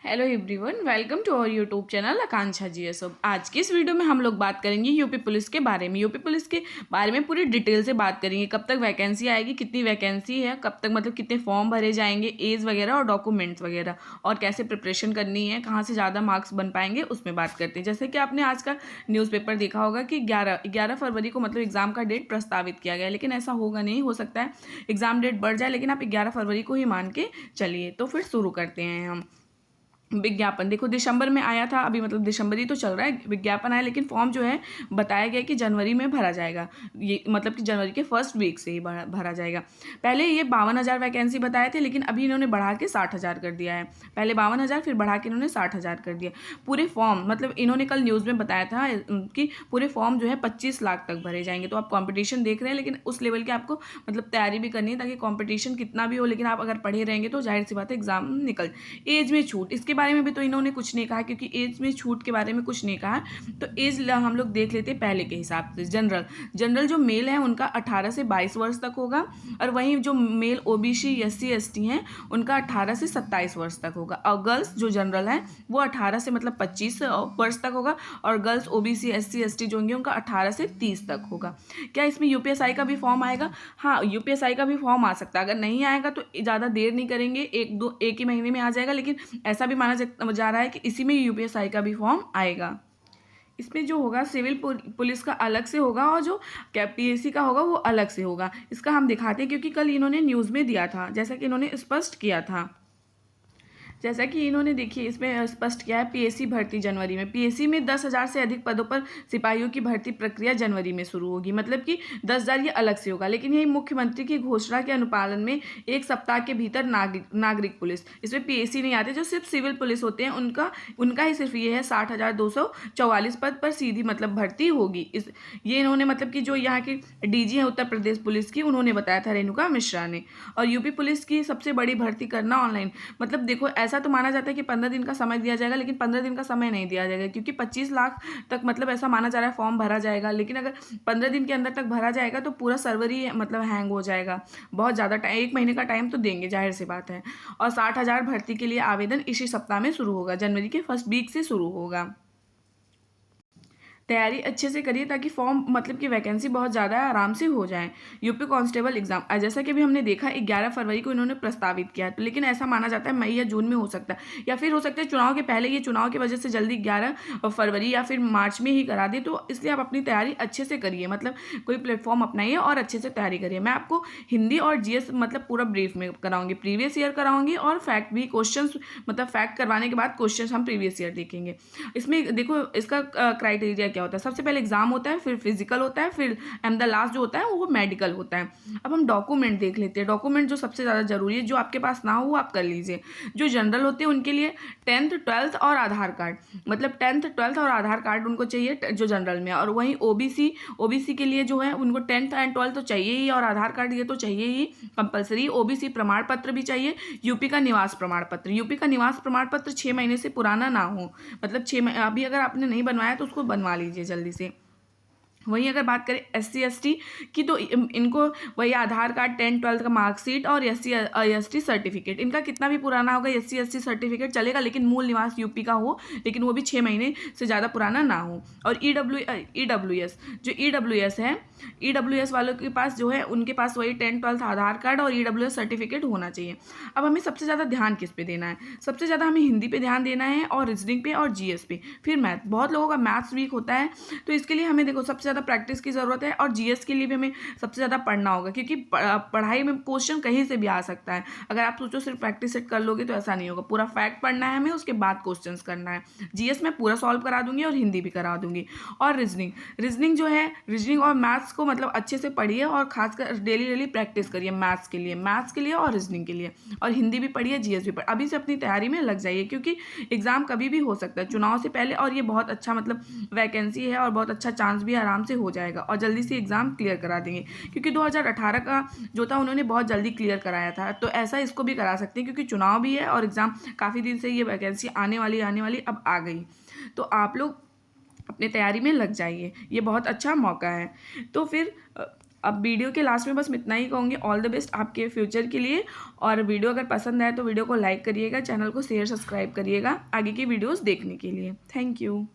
Hello everyone, welcome to our YouTube channel Akanksha GS. आज की इस वीडियो में हम लोग बात करेंगे यूपी पुलिस के बारे में। यूपी पुलिस के बारे में पूरी डिटेल से बात करेंगे। कब तक वैकेंसी आएगी, कितनी वैकेंसी है, कब तक मतलब कितने फॉर्म भरे जाएंगे, एज वगैरह और डॉक्यूमेंट्स वगैरह, और कैसे प्रिपरेशन करनी है, कहाँ से ज़्यादा मार्क्स बन पाएंगे, उसमें बात करते हैं। जैसे कि आपने आज का न्यूज़पेपर देखा होगा कि 11 फरवरी को मतलब एग्ज़ाम का डेट प्रस्तावित किया गया है, लेकिन ऐसा होगा नहीं। हो सकता है एग्ज़ाम डेट बढ़ जाए, लेकिन आप 11 फरवरी को ही मान के चलिए। तो फिर शुरू करते हैं हम। विज्ञापन देखो, दिसंबर में आया था, अभी मतलब दिसंबर ही तो चल रहा है, विज्ञापन आया, लेकिन फॉर्म जो है बताया गया कि जनवरी में भरा जाएगा। ये मतलब कि जनवरी के फर्स्ट वीक से ही भरा जाएगा। पहले ये 52,000 वैकेंसी बताए थे, लेकिन अभी इन्होंने बढ़ा के 60,000 कर दिया है। पहले 52,000, फिर बढ़ा के इन्होंने 60,000 कर दिया। पूरे फॉर्म मतलब इन्होंने कल न्यूज़ में बताया था कि पूरे फॉर्म जो है 25 लाख तक भरे जाएंगे। तो आप कॉम्पिटिशन देख रहे हैं, लेकिन उस लेवल के आपको मतलब तैयारी भी करनी है, ताकि कॉम्पिटिशन कितना भी हो, लेकिन आप अगर पढ़े रहेंगे तो जाहिर सी बात है एग्जाम निकल। एज में छूट, इसके बारे में भी तो इन्होंने कुछ नहीं कहा, क्योंकि एज में छूट के बारे में कुछ नहीं कहा। तो एज हम लोग देख लेते पहले के हिसाब से। जनरल जो मेल है उनका 18 से 22 वर्ष तक होगा, और वहीं जो मेल ओबीसी एससी एसटी हैं उनका 18 से 27 वर्ष तक होगा। और गर्ल्स जो जनरल है वो 18 से मतलब 25 वर्ष तक होगा, और गर्ल्स ओबीसी एससी एसटी जो होंगे उनका 18 से 30 तक होगा। क्या इसमें यूपीएसआई का भी फॉर्म आएगा? हाँ, यूपीएसआई का भी फॉर्म आ सकता है। अगर नहीं आएगा तो ज़्यादा देर नहीं करेंगे, एक ही महीने में आ जाएगा। लेकिन ऐसा भी माना जा रहा है कि इसी में यूपीएसआई का भी फॉर्म आएगा। इसमें जो होगा सिविल पुलिस का अलग से होगा, और जो पीएससी का होगा वो अलग से होगा। इसका हम दिखाते हैं, क्योंकि कल इन्होंने न्यूज़ में दिया था, जैसा कि इन्होंने स्पष्ट किया था। जैसा कि इन्होंने देखिए इसमें स्पष्ट किया है, पीएससी भर्ती जनवरी में। पीएससी में 10,000 से अधिक पदों पर सिपाहियों की भर्ती प्रक्रिया जनवरी में शुरू होगी। मतलब कि 10,000 ये अलग से होगा, लेकिन यही मुख्यमंत्री की घोषणा के अनुपालन में 1 सप्ताह के भीतर नागरिक पुलिस, इसमें पीएससी नहीं आते, जो सिर्फ सिविल पुलिस होते हैं उनका ही सिर्फ ये है 60,244 पद पर सीधी मतलब भर्ती होगी। ये इन्होंने मतलब कि जो यहाँ की डीजी है उत्तर प्रदेश पुलिस की, उन्होंने बताया था, रेणुका मिश्रा ने। और यूपी पुलिस की सबसे बड़ी भर्ती करना ऑनलाइन। मतलब देखो, ऐसा तो माना जाता है कि 15 दिन का समय दिया जाएगा, लेकिन 15 दिन का समय नहीं दिया जाएगा, क्योंकि 25 लाख तक मतलब ऐसा माना जा रहा है फॉर्म भरा जाएगा। लेकिन अगर 15 दिन के अंदर तक भरा जाएगा तो पूरा सर्वर ही मतलब हैंग हो जाएगा। बहुत ज़्यादा टाइम, 1 महीने का टाइम तो देंगे, जाहिर सी बात है। और 60,000 भर्ती के लिए आवेदन इसी सप्ताह में शुरू होगा, जनवरी के फर्स्ट वीक से शुरू होगा। तैयारी अच्छे से करिए, ताकि फॉर्म मतलब कि वैकेंसी बहुत ज़्यादा है, आराम से हो जाए। यूपी कांस्टेबल एग्जाम जैसा कि अभी हमने देखा 11 फरवरी को इन्होंने प्रस्तावित किया, तो लेकिन ऐसा माना जाता है मई या जून में हो सकता है, या फिर हो सकता है चुनाव के पहले। ये चुनाव की वजह से जल्दी 11 फरवरी या फिर मार्च में ही करा दे, तो इसलिए आप अपनी तैयारी अच्छे से करिए। मतलब कोई प्लेटफॉर्म अपनाइए और अच्छे से तैयारी करिए। मैं आपको हिंदी और जीएस मतलब पूरा ब्रीफ में कराऊंगी, प्रीवियस ईयर कराऊंगी, और फैक्ट भी, क्वेश्चन मतलब फैक्ट करवाने के बाद क्वेश्चन हम प्रीवियस ईयर देखेंगे। इसमें देखो इसका क्राइटेरिया क्या होता है। सबसे पहले एग्जाम होता है, फिर फिजिकल होता है, फिर एंड द लास्ट जो होता है वो मेडिकल होता है। अब हम डॉक्यूमेंट देख लेते हैं। डॉक्यूमेंट जो सबसे ज़्यादा जरूरी है, जो आपके पास ना हो वो आप कर लीजिए। जो जनरल होते हैं उनके लिए 10th 12th और आधार कार्ड, मतलब 10th 12th और आधार कार्ड उनको चाहिए जो जनरल में। और वहीं ओबीसी के लिए जो है उनको 10th एंड 12th तो चाहिए ही, और आधार कार्ड ये तो चाहिए ही कंपलसरी। ओबीसी प्रमाण पत्र भी चाहिए। यूपी का निवास प्रमाण पत्र, यूपी का निवास प्रमाण पत्र 6 महीने से पुराना ना हो, मतलब 6 अभी अगर आपने नहीं बनवाया तो उसको बनवा लीजिए जल्दी से। वहीं अगर बात करें एससी एसटी की, तो इनको वही आधार कार्ड, 10th 12th का मार्कशीट और एससी एसटी सर्टिफिकेट। इनका कितना भी पुराना होगा एससी एसटी सर्टिफिकेट चलेगा, लेकिन मूल निवास यूपी का हो, लेकिन वो भी 6 महीने से ज़्यादा पुराना ना हो। और ईडब्ल्यूएस जो ईडब्ल्यूएस है, ईडब्ल्यूएस वालों के पास जो है उनके पास वही 10th 12th आधार कार्ड और ईडब्ल्यूएस सर्टिफिकेट होना चाहिए। अब हमें सबसे ज़्यादा ध्यान किस पे देना है? सबसे ज़्यादा हमें हिंदी पे ध्यान देना है, और रीजनिंग पे, और जीएस पे, फिर मैथ। बहुत लोगों का मैथ्स वीक होता है, तो इसके लिए हमें देखो सबसे ज़्यादा प्रैक्टिस की ज़रूरत है। और जीएस के लिए भी हमें सबसे ज़्यादा पढ़ना होगा, क्योंकि पढ़ाई में क्वेश्चन कहीं से भी आ सकता है। अगर आप सोचो सिर्फ प्रैक्टिस सेट कर लोगे तो ऐसा नहीं होगा। पूरा फैक्ट पढ़ना है हमें, उसके बाद क्वेश्चंस करना है। जीएस में पूरा सॉल्व करा दूंगी, और हिंदी भी करा दूंगी। और रीजनिंग जो है, रीजनिंग और मैथ्स को मतलब अच्छे से पढ़िए, और खासकर डेली प्रैक्टिस करिए मैथ्स के लिए और रीजनिंग के लिए। और हिंदी भी पढ़िए, जीएस भी पढ़िए। अभी से अपनी तैयारी में लग जाइए, क्योंकि एग्जाम कभी भी हो सकता है चुनाव से पहले, और ये बहुत अच्छा मतलब वैकेंसी है, और बहुत अच्छा चांस भी आराम से हो जाएगा, और जल्दी से एग्जाम क्लियर करा देंगे। क्योंकि 2018 का जो था उन्होंने बहुत जल्दी क्लियर कराया था, तो ऐसा इसको भी करा सकते हैं, क्योंकि चुनाव भी है और एग्जाम काफ़ी दिन से ये वैकेंसी आने वाली अब आ गई। तो आप लोग अपने तैयारी में लग जाइए, ये बहुत अच्छा मौका है। तो फिर अब वीडियो के लास्ट में बस मैं इतना ही कहूँगी, ऑल द बेस्ट आपके फ्यूचर के लिए। और वीडियो अगर पसंद आए तो वीडियो को लाइक करिएगा, चैनल को शेयर सब्सक्राइब करिएगा आगे की वीडियोज़ देखने के लिए। Thank you.